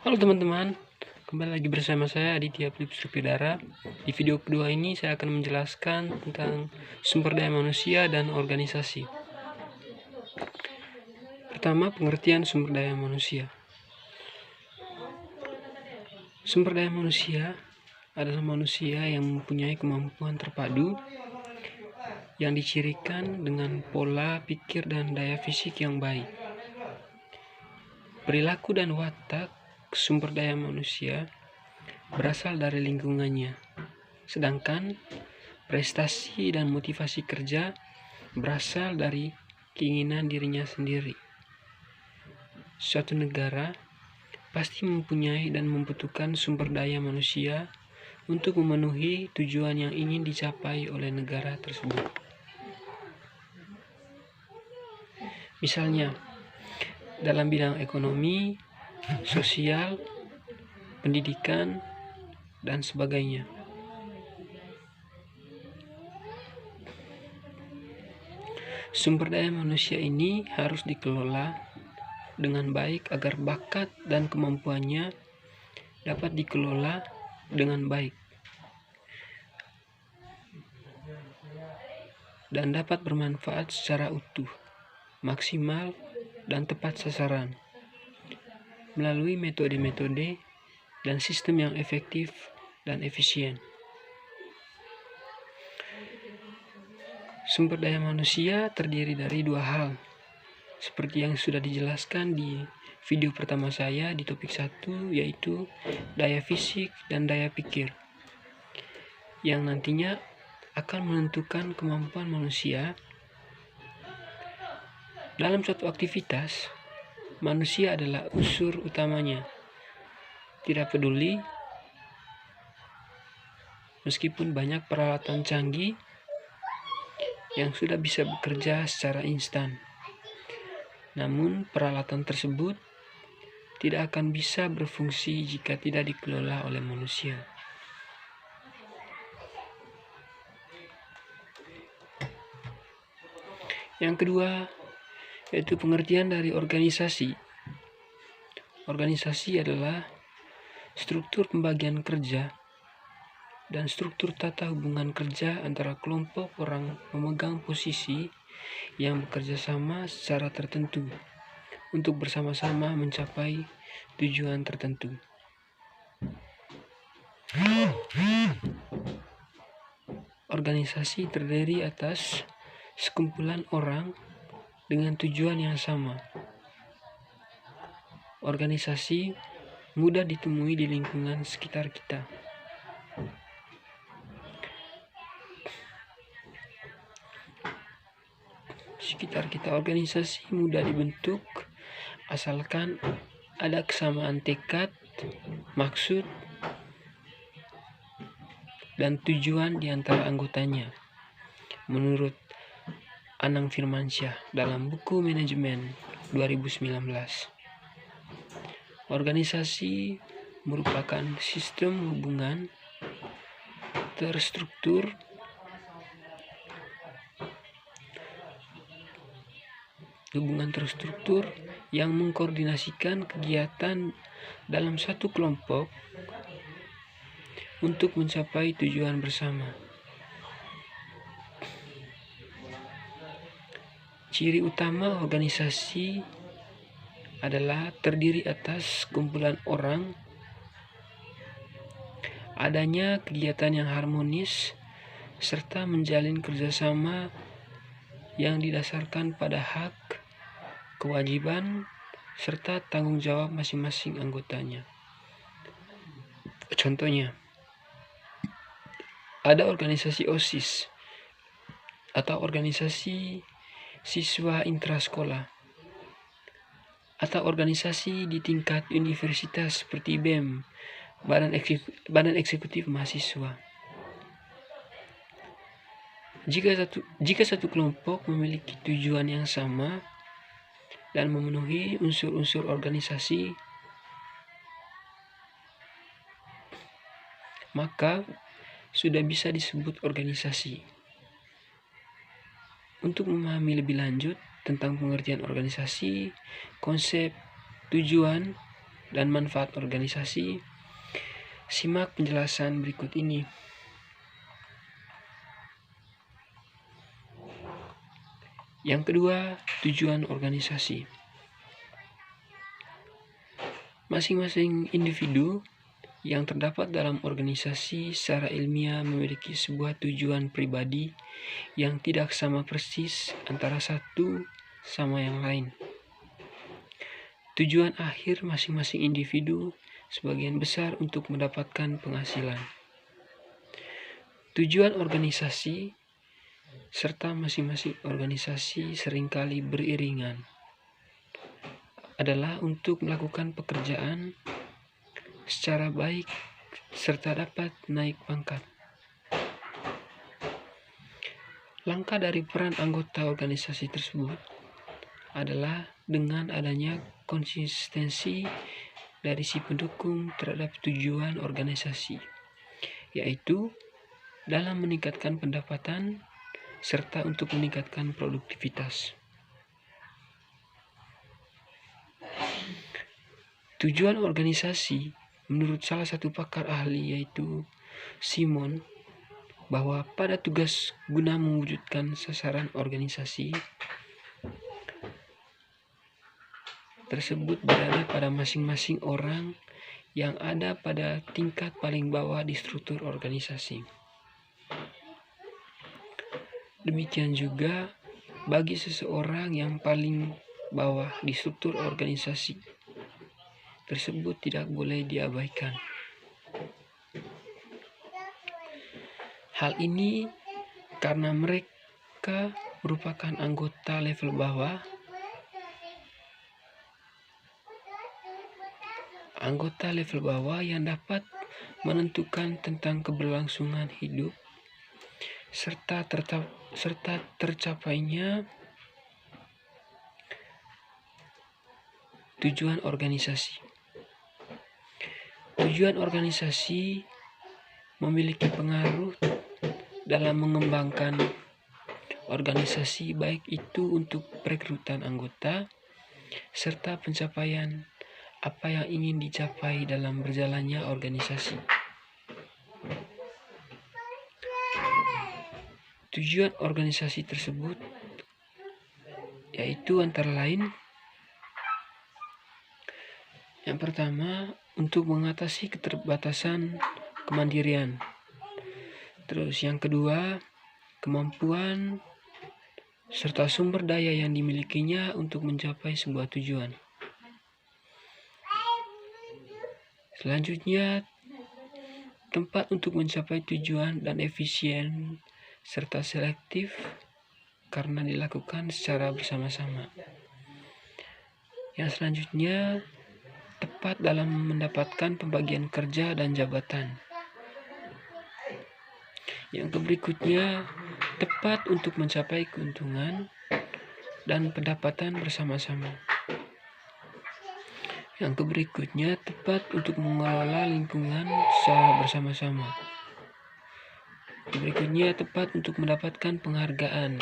Halo teman-teman, kembali lagi bersama saya Aditya Philip Sripidara. Di video kedua ini saya akan menjelaskan tentang sumber daya manusia dan organisasi. Pertama, pengertian sumber daya manusia. Sumber daya manusia adalah manusia yang mempunyai kemampuan terpadu yang dicirikan dengan pola pikir dan daya fisik yang baik. Perilaku dan watak sumber daya manusia berasal dari lingkungannya, sedangkan prestasi dan motivasi kerja berasal dari keinginan dirinya sendiri. Suatu negara pasti mempunyai dan membutuhkan sumber daya manusia untuk memenuhi tujuan yang ingin dicapai oleh negara tersebut. Misalnya, dalam bidang ekonomi, sosial, pendidikan, dan sebagainya. Sumber daya manusia ini harus dikelola dengan baik agar bakat dan kemampuannya dapat dikelola dengan baik dan dapat bermanfaat secara utuh, maksimal, dan tepat sasaran melalui metode-metode dan sistem yang efektif dan efisien. Sumber daya manusia terdiri dari dua hal, seperti yang sudah dijelaskan di video pertama saya di topik 1, yaitu daya fisik dan daya pikir, yang nantinya akan menentukan kemampuan manusia dalam suatu aktivitas. Manusia adalah unsur utamanya. Tidak peduli meskipun banyak peralatan canggih yang sudah bisa bekerja secara instan, namun peralatan tersebut tidak akan bisa berfungsi jika tidak dikelola oleh manusia. Yang kedua, yaitu pengertian dari organisasi. Organisasi adalah struktur pembagian kerja dan struktur tata hubungan kerja antara kelompok orang pemegang posisi yang bekerja sama secara tertentu untuk bersama-sama mencapai tujuan tertentu. Organisasi terdiri atas sekumpulan orang dengan tujuan yang sama. Organisasi mudah ditemui di lingkungan sekitar kita. Organisasi mudah dibentuk asalkan ada kesamaan tekad, maksud, dan tujuan di antara anggotanya. Menurut Anang Firmansyah dalam buku Manajemen 2019, organisasi merupakan sistem hubungan terstruktur yang mengkoordinasikan kegiatan dalam satu kelompok untuk mencapai tujuan bersama. Ciri utama organisasi adalah terdiri atas kumpulan orang, adanya kegiatan yang harmonis, serta menjalin kerjasama yang didasarkan pada hak, kewajiban, serta tanggung jawab masing-masing anggotanya. Contohnya, ada organisasi OSIS atau organisasi siswa intrasekolah, atau organisasi di tingkat universitas seperti BEM, Badan Eksekutif Mahasiswa. Jika satu kelompok memiliki tujuan yang sama dan memenuhi unsur-unsur organisasi, maka sudah bisa disebut organisasi. Untuk memahami lebih lanjut tentang pengertian organisasi, konsep, tujuan, dan manfaat organisasi, simak penjelasan berikut ini. Yang kedua, tujuan organisasi. Masing-masing individu yang terdapat dalam organisasi secara ilmiah memiliki sebuah tujuan pribadi yang tidak sama persis antara satu sama yang lain. Tujuan akhir masing-masing individu sebagian besar untuk mendapatkan penghasilan. Tujuan organisasi serta masing-masing organisasi seringkali beriringan adalah untuk melakukan pekerjaan secara baik serta dapat naik pangkat. Langkah dari peran anggota organisasi tersebut adalah dengan adanya konsistensi dari si pendukung terhadap tujuan organisasi, yaitu dalam meningkatkan pendapatan serta untuk meningkatkan produktivitas. Tujuan organisasi menurut salah satu pakar ahli yaitu Simon bahwa pada tugas guna mewujudkan sasaran organisasi tersebut berada pada masing-masing orang yang ada pada tingkat paling bawah di struktur organisasi. Demikian juga bagi seseorang yang paling bawah di struktur organisasi tersebut tidak boleh diabaikan. Hal ini karena mereka merupakan anggota level bawah, yang dapat menentukan tentang keberlangsungan hidup serta tercapainya tujuan organisasi. Tujuan organisasi memiliki pengaruh dalam mengembangkan organisasi, baik itu untuk perekrutan anggota serta pencapaian apa yang ingin dicapai dalam berjalannya organisasi. Tujuan organisasi tersebut yaitu antara lain: yang pertama, untuk mengatasi keterbatasan kemandirian. Terus yang kedua, kemampuan serta sumber daya yang dimilikinya untuk mencapai sebuah tujuan. Selanjutnya, tempat untuk mencapai tujuan dan efisien serta selektif karena dilakukan secara bersama-sama. Yang selanjutnya, tepat dalam mendapatkan pembagian kerja dan jabatan. Yang berikutnya, tepat untuk mencapai keuntungan dan pendapatan bersama-sama. Yang berikutnya, tepat untuk mengelola lingkungan secara bersama-sama. Yang berikutnya, tepat untuk mendapatkan penghargaan,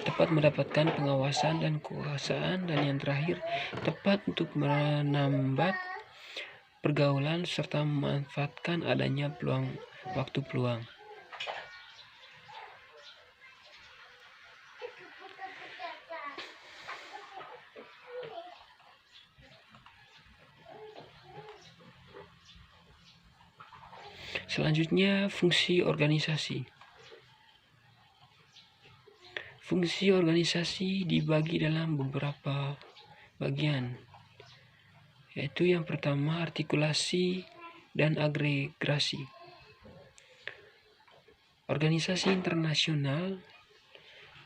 tepat mendapatkan pengawasan dan kekuasaan, dan yang terakhir, tepat untuk menambah pergaulan serta memanfaatkan adanya waktu peluang. Selanjutnya, fungsi organisasi. Fungsi organisasi dibagi dalam beberapa bagian, yaitu yang pertama artikulasi dan agregasi. Organisasi internasional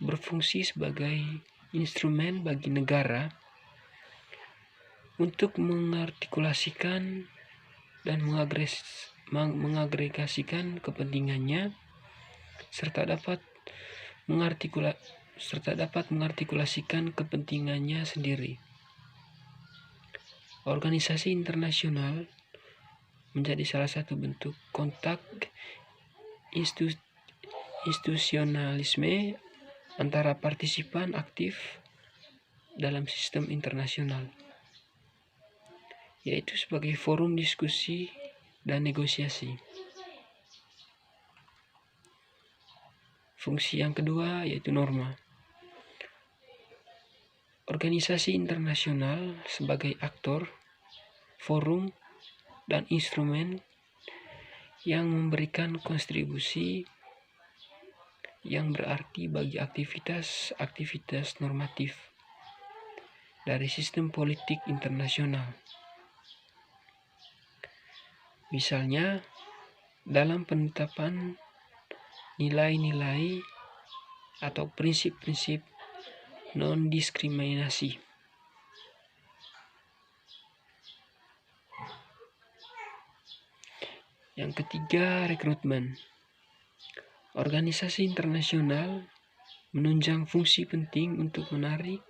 berfungsi sebagai instrumen bagi negara untuk mengartikulasikan dan mengagregasikan kepentingannya serta dapat mengartikulasikan kepentingannya sendiri. Organisasi internasional menjadi salah satu bentuk kontak institusionalisme antara partisipan aktif dalam sistem internasional. yaitu sebagai forum diskusi dan negosiasi. Fungsi yang kedua yaitu norma. Organisasi internasional sebagai aktor, forum, dan instrumen yang memberikan kontribusi yang berarti bagi aktivitas normatif dari sistem politik internasional. Misalnya, dalam penetapan nilai-nilai atau prinsip-prinsip non-diskriminasi. Yang ketiga, rekrutmen. Organisasi internasional menunjang fungsi penting untuk menarik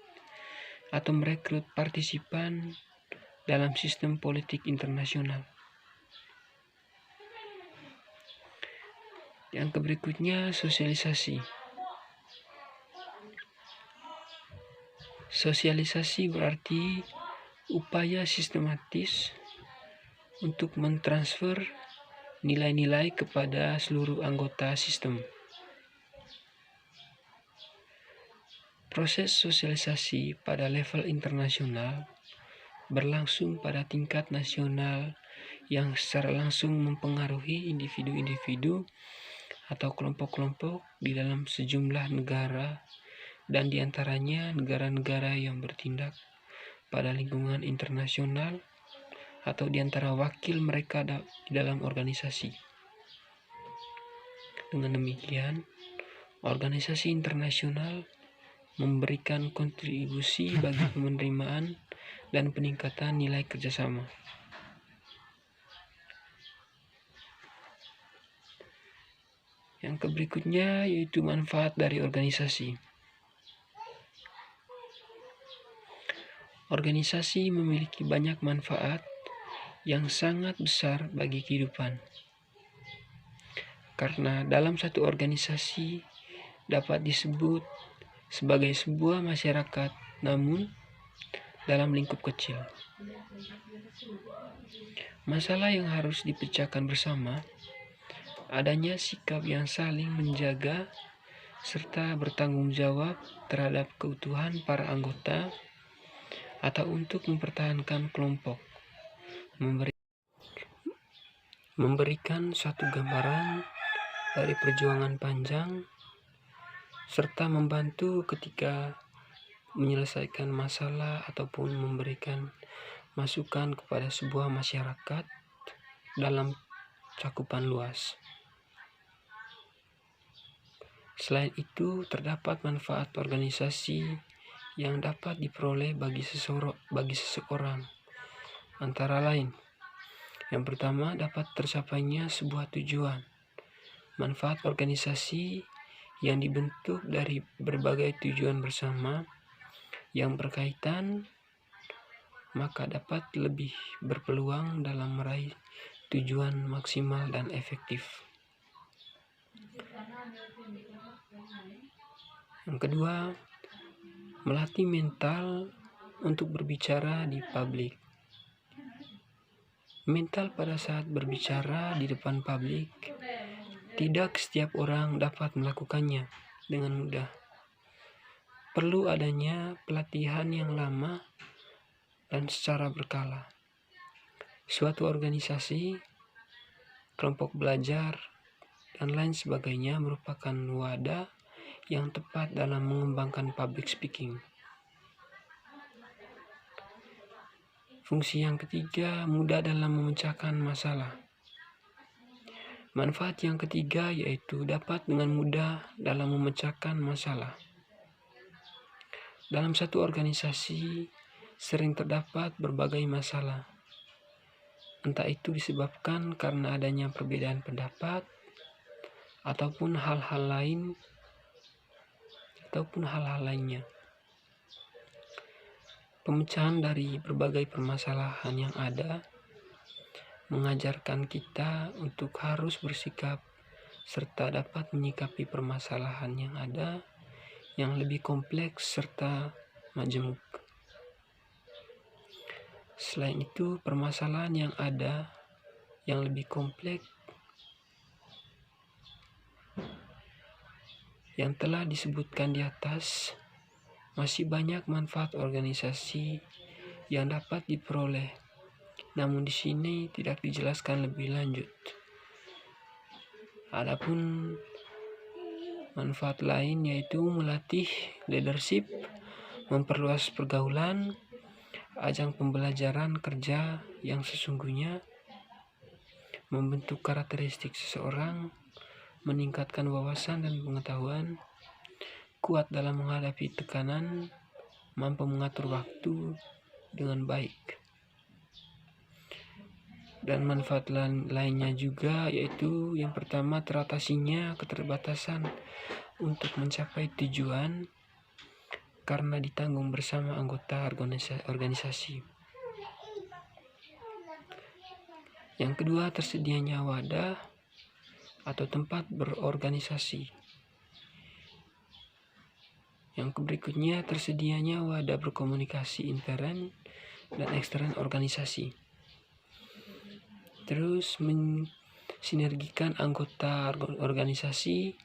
atau merekrut partisipan dalam sistem politik internasional. Yang berikutnya, sosialisasi. Sosialisasi berarti upaya sistematis untuk mentransfer nilai-nilai kepada seluruh anggota sistem. Proses sosialisasi pada level internasional berlangsung pada tingkat nasional yang secara langsung mempengaruhi individu-individu atau kelompok-kelompok di dalam sejumlah negara, dan diantaranya negara-negara yang bertindak pada lingkungan internasional atau diantara wakil mereka di dalam organisasi. Dengan demikian, organisasi internasional memberikan kontribusi bagi penerimaan dan peningkatan nilai kerjasama. Yang berikutnya yaitu manfaat dari organisasi. Organisasi memiliki banyak manfaat yang sangat besar bagi kehidupan. Karena dalam satu organisasi dapat disebut sebagai sebuah masyarakat, namun dalam lingkup kecil. Masalah yang harus dipecahkan bersama, adanya sikap yang saling menjaga serta bertanggung jawab terhadap keutuhan para anggota atau untuk mempertahankan kelompok, memberikan suatu gambaran dari perjuangan panjang serta membantu ketika menyelesaikan masalah ataupun memberikan masukan kepada sebuah masyarakat dalam cakupan luas. Selain itu, terdapat manfaat organisasi yang dapat diperoleh bagi seseorang, antara lain. Yang pertama, dapat tercapainya sebuah tujuan. Manfaat organisasi yang dibentuk dari berbagai tujuan bersama yang berkaitan, maka dapat lebih berpeluang dalam meraih tujuan maksimal dan efektif. Yang kedua, melatih mental untuk berbicara di publik. Mental pada saat berbicara di depan publik, tidak setiap orang dapat melakukannya dengan mudah. Perlu adanya pelatihan yang lama dan secara berkala. Suatu organisasi, kelompok belajar, dan lain sebagainya merupakan wadah yang tepat dalam mengembangkan public speaking. Fungsi yang ketiga, mudah dalam memecahkan masalah. Manfaat yang ketiga yaitu dapat dengan mudah dalam memecahkan masalah. Dalam satu organisasi sering terdapat berbagai masalah. Entah itu disebabkan karena adanya perbedaan pendapat ataupun hal-hal lainnya. Pemecahan dari berbagai permasalahan yang ada mengajarkan kita untuk harus bersikap serta dapat menyikapi permasalahan yang ada yang lebih kompleks serta majemuk. Selain itu, permasalahan yang ada yang lebih kompleks yang telah disebutkan di atas, masih banyak manfaat organisasi yang dapat diperoleh. Namun di sini tidak dijelaskan lebih lanjut. Adapun manfaat lain yaitu melatih leadership, memperluas pergaulan, ajang pembelajaran kerja yang sesungguhnya, membentuk karakteristik seseorang, meningkatkan wawasan dan pengetahuan, kuat dalam menghadapi tekanan, mampu mengatur waktu dengan baik. Dan manfaat lainnya juga yaitu yang pertama, teratasinya keterbatasan untuk mencapai tujuan karena ditanggung bersama anggota organisasi. Yang kedua, tersedianya wadah atau tempat berorganisasi. Yang berikutnya, tersedianya wadah berkomunikasi intern dan ekstern organisasi. Terus mensinergikan anggota organisasi,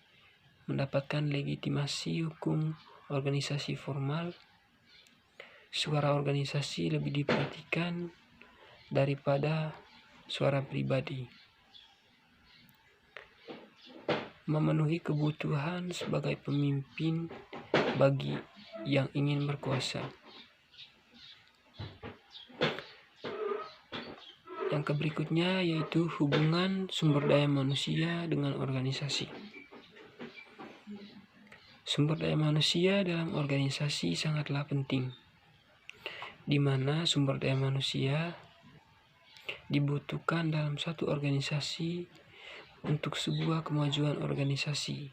mendapatkan legitimasi hukum organisasi formal, suara organisasi lebih diperhatikan daripada suara pribadi, memenuhi kebutuhan sebagai pemimpin bagi yang ingin berkuasa. Yang berikutnya yaitu hubungan sumber daya manusia dengan organisasi. Sumber daya manusia dalam organisasi sangatlah penting, di mana sumber daya manusia dibutuhkan dalam satu organisasi untuk sebuah kemajuan organisasi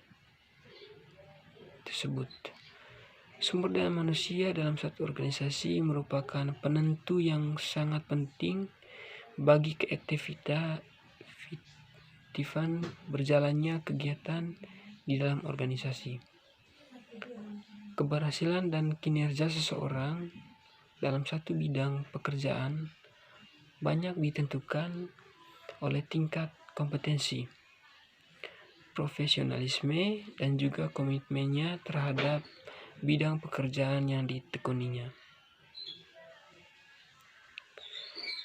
tersebut. Sumber daya manusia dalam satu organisasi merupakan penentu yang sangat penting bagi keefektifan berjalannya kegiatan di dalam organisasi. Keberhasilan dan kinerja seseorang dalam satu bidang pekerjaan banyak ditentukan oleh tingkat kompetensi, profesionalisme, dan juga komitmennya terhadap bidang pekerjaan yang ditekuninya.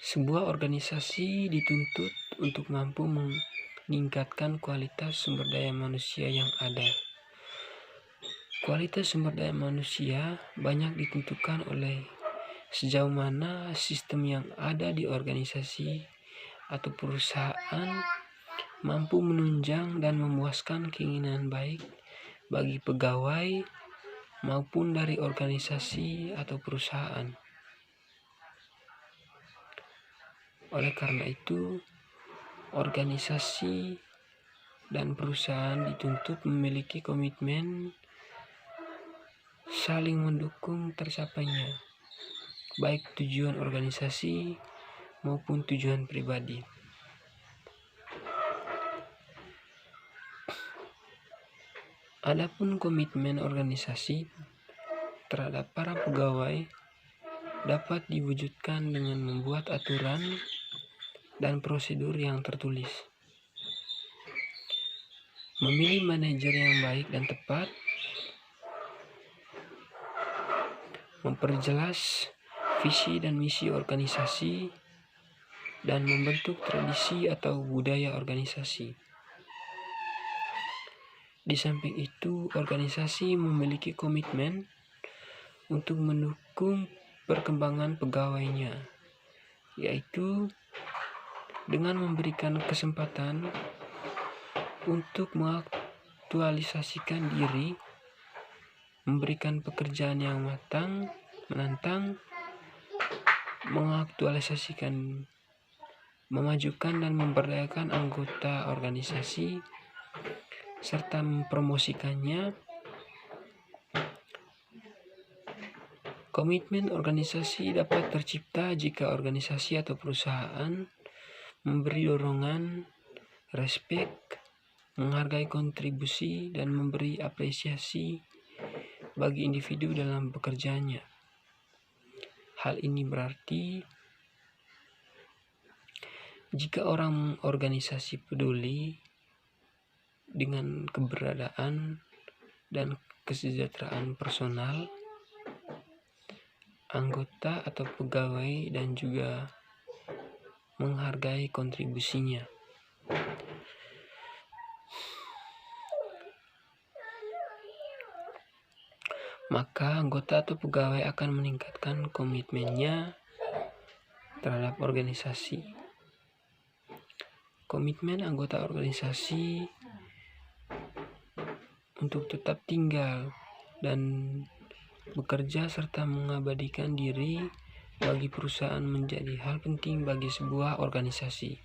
Sebuah organisasi dituntut untuk mampu meningkatkan kualitas sumber daya manusia yang ada. Kualitas sumber daya manusia banyak ditentukan oleh sejauh mana sistem yang ada di organisasi atau perusahaan mampu menunjang dan memuaskan keinginan baik bagi pegawai maupun dari organisasi atau perusahaan. Oleh karena itu, organisasi dan perusahaan dituntut memiliki komitmen saling mendukung tercapainya, baik tujuan organisasi maupun tujuan pribadi. Adapun komitmen organisasi terhadap para pegawai dapat diwujudkan dengan membuat aturan dan prosedur yang tertulis, memilih manajer yang baik dan tepat, memperjelas visi dan misi organisasi, dan membentuk tradisi atau budaya organisasi. Di samping itu, organisasi memiliki komitmen untuk mendukung perkembangan pegawainya, yaitu dengan memberikan kesempatan untuk mengaktualisasikan diri, memberikan pekerjaan yang menantang, mengaktualisasikan, memajukan dan memberdayakan anggota organisasi, serta mempromosikannya. Komitmen organisasi dapat tercipta jika organisasi atau perusahaan memberi dorongan, respek, menghargai kontribusi, dan memberi apresiasi bagi individu dalam pekerjaannya. Hal ini berarti Jika orang organisasi peduli dengan keberadaan dan kesejahteraan personal, anggota atau pegawai, dan juga menghargai kontribusinya, maka anggota atau pegawai akan meningkatkan komitmennya terhadap organisasi. Komitmen anggota organisasi untuk tetap tinggal dan bekerja serta mengabadikan diri bagi perusahaan menjadi hal penting bagi sebuah organisasi.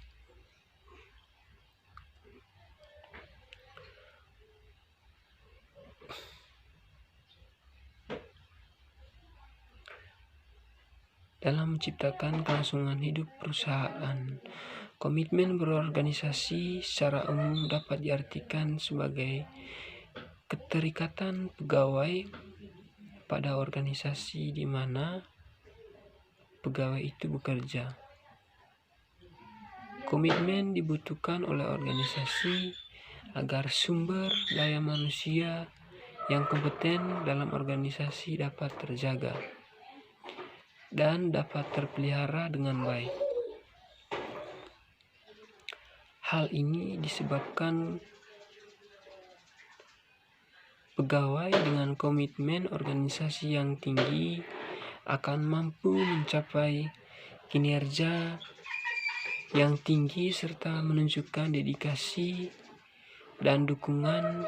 Dalam menciptakan kelangsungan hidup perusahaan, komitmen berorganisasi secara umum dapat diartikan sebagai keterikatan pegawai pada organisasi di mana pegawai itu bekerja. Komitmen dibutuhkan oleh organisasi agar sumber daya manusia yang kompeten dalam organisasi dapat terjaga dan dapat terpelihara dengan baik. Hal ini disebabkan pegawai dengan komitmen organisasi yang tinggi akan mampu mencapai kinerja yang tinggi serta menunjukkan dedikasi dan dukungan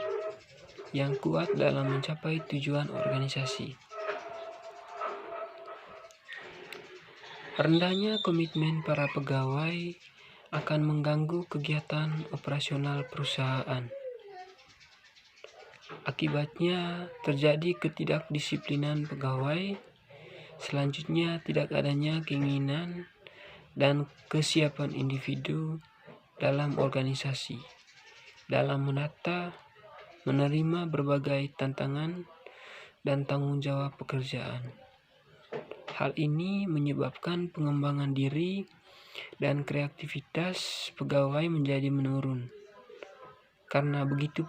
yang kuat dalam mencapai tujuan organisasi. Rendahnya komitmen para pegawai akan mengganggu kegiatan operasional perusahaan. Akibatnya terjadi ketidakdisiplinan pegawai, selanjutnya tidak adanya keinginan dan kesiapan individu dalam organisasi dalam menata, menerima berbagai tantangan dan tanggung jawab pekerjaan. Hal ini menyebabkan pengembangan diri dan kreativitas pegawai menjadi menurun. Karena begitu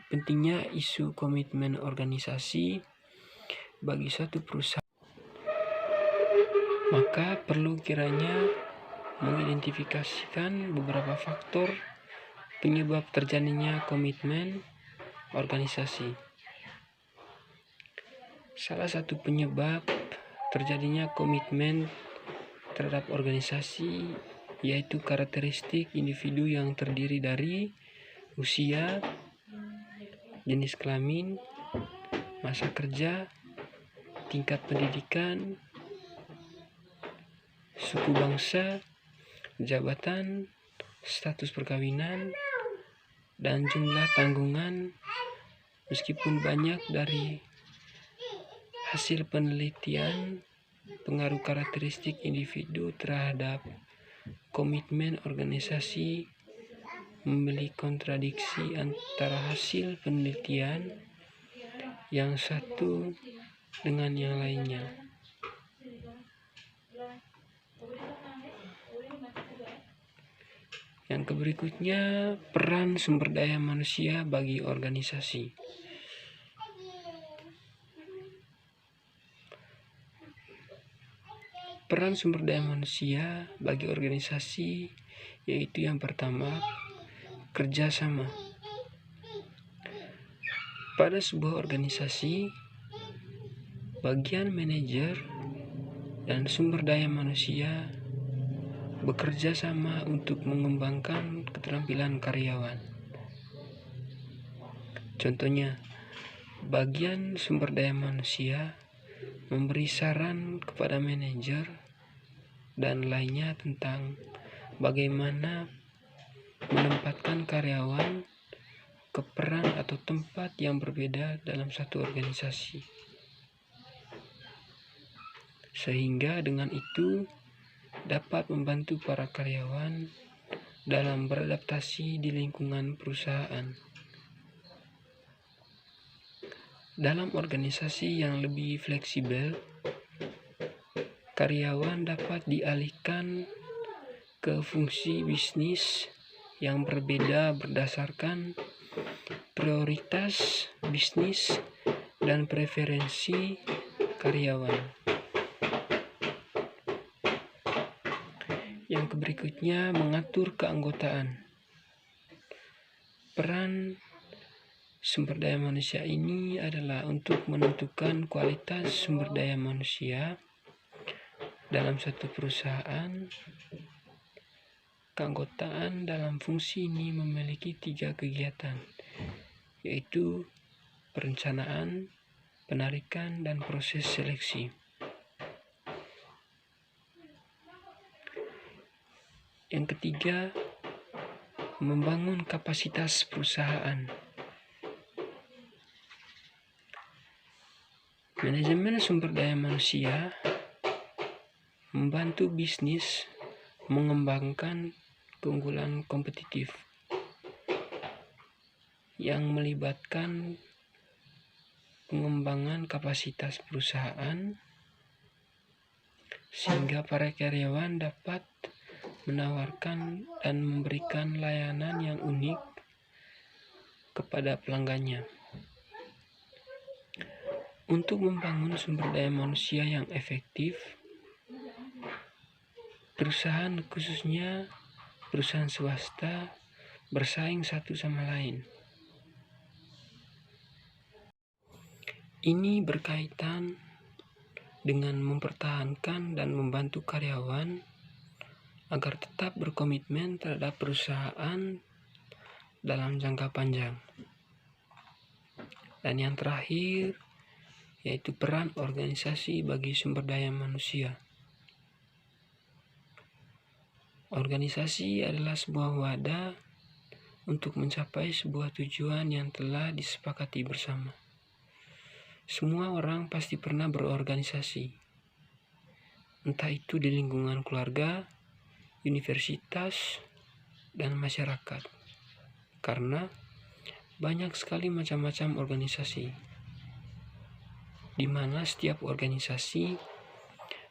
pentingnya isu komitmen organisasi bagi suatu perusahaan, maka perlu kiranya mengidentifikasikan beberapa faktor penyebab terjadinya komitmen organisasi. Salah satu penyebab terjadinya komitmen terhadap organisasi yaitu karakteristik individu yang terdiri dari usia, jenis kelamin, masa kerja, tingkat pendidikan, suku bangsa, jabatan, status perkawinan, dan jumlah tanggungan. Meskipun banyak dari hasil penelitian pengaruh karakteristik individu terhadap komitmen organisasi memiliki kontradiksi antara hasil penelitian yang satu dengan yang lainnya. Yang berikutnya, peran sumber daya manusia bagi organisasi. Peran sumber daya manusia bagi organisasi yaitu yang pertama, kerjasama. Pada sebuah organisasi, bagian manajer dan sumber daya manusia bekerja sama untuk mengembangkan keterampilan karyawan. Contohnya, bagian sumber daya manusia memberi saran kepada manajer dan lainnya tentang bagaimana menempatkan karyawan ke peran atau tempat yang berbeda dalam satu organisasi. Sehingga dengan itu dapat membantu para karyawan dalam beradaptasi di lingkungan perusahaan. Dalam organisasi yang lebih fleksibel, karyawan dapat dialihkan ke fungsi bisnis yang berbeda berdasarkan prioritas bisnis dan preferensi karyawan. Yang berikutnya, mengatur keanggotaan. Peran sumber daya manusia ini adalah untuk menentukan kualitas sumber daya manusia dalam suatu perusahaan. Keanggotaan dalam fungsi ini memiliki 3 kegiatan, yaitu perencanaan, penarikan, dan proses seleksi. Yang ketiga, membangun kapasitas perusahaan. Manajemen sumber daya manusia membantu bisnis mengembangkan keunggulan kompetitif yang melibatkan pengembangan kapasitas perusahaan sehingga para karyawan dapat menawarkan dan memberikan layanan yang unik kepada pelanggannya. Untuk membangun sumber daya manusia yang efektif, perusahaan, khususnya perusahaan swasta, bersaing satu sama lain. Ini berkaitan dengan mempertahankan dan membantu karyawan agar tetap berkomitmen terhadap perusahaan dalam jangka panjang. Dan yang terakhir, yaitu peran organisasi bagi sumber daya manusia. Organisasi adalah sebuah wadah untuk mencapai sebuah tujuan yang telah disepakati bersama. Semua orang pasti pernah berorganisasi, entah itu di lingkungan keluarga, universitas, dan masyarakat, karena banyak sekali macam-macam organisasi, di mana setiap organisasi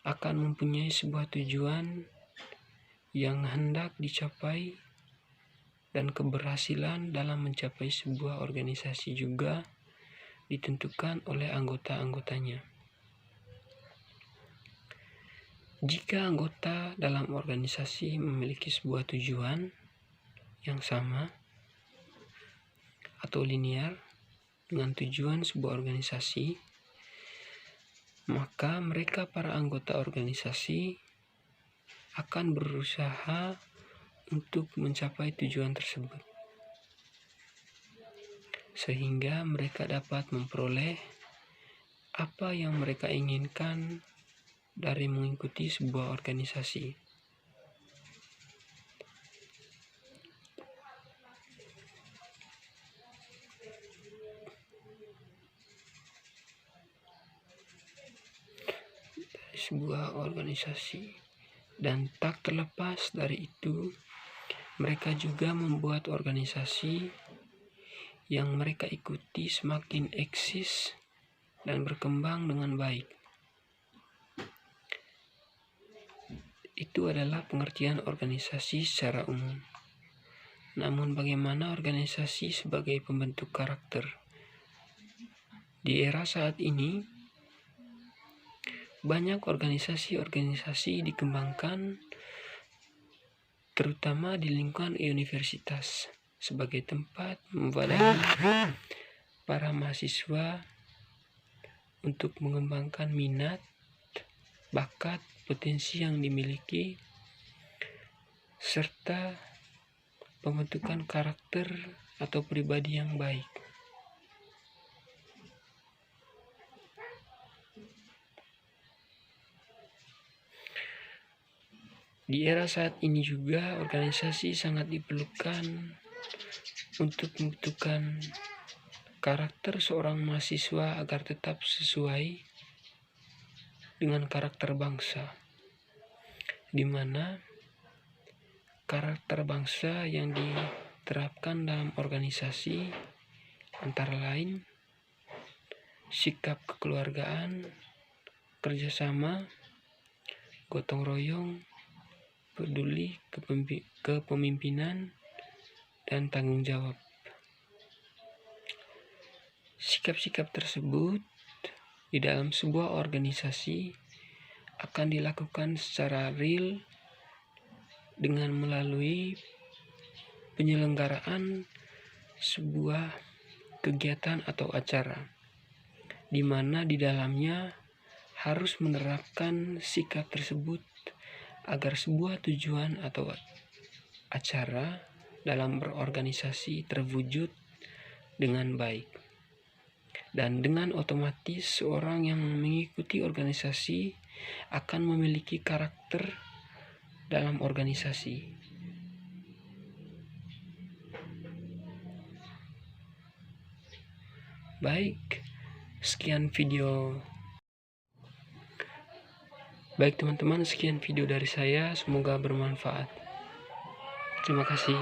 akan mempunyai sebuah tujuan yang hendak dicapai, dan keberhasilan dalam mencapai sebuah organisasi juga ditentukan oleh anggota-anggotanya. Jika anggota dalam organisasi memiliki sebuah tujuan yang sama atau linear dengan tujuan sebuah organisasi, maka mereka para anggota organisasi akan berusaha untuk mencapai tujuan tersebut, sehingga mereka dapat memperoleh apa yang mereka inginkan dari mengikuti sebuah organisasi. Sebuah organisasi, dan tak terlepas dari itu, mereka juga membuat organisasi yang mereka ikuti semakin eksis dan berkembang dengan baik. Itu adalah pengertian organisasi secara umum. Namun bagaimana organisasi sebagai pembentuk karakter? Di era saat ini, banyak organisasi-organisasi dikembangkan, terutama di lingkungan universitas, sebagai tempat memwadahi para mahasiswa untuk mengembangkan minat, bakat, potensi yang dimiliki, serta pembentukan karakter atau pribadi yang baik. Di era saat ini juga organisasi sangat diperlukan untuk membentukkan karakter seorang mahasiswa agar tetap sesuai dengan karakter bangsa, di mana karakter bangsa yang diterapkan dalam organisasi antara lain sikap kekeluargaan, kerjasama, gotong royong, peduli, kepemimpinan, dan tanggung jawab. Sikap-sikap tersebut di dalam sebuah organisasi akan dilakukan secara real dengan melalui penyelenggaraan sebuah kegiatan atau acara, di mana di dalamnya harus menerapkan sikap tersebut agar sebuah tujuan atau acara dalam berorganisasi terwujud dengan baik. Dan dengan otomatis seorang yang mengikuti organisasi akan memiliki karakter dalam organisasi. Baik, teman-teman, sekian video dari saya, semoga bermanfaat. Terima kasih.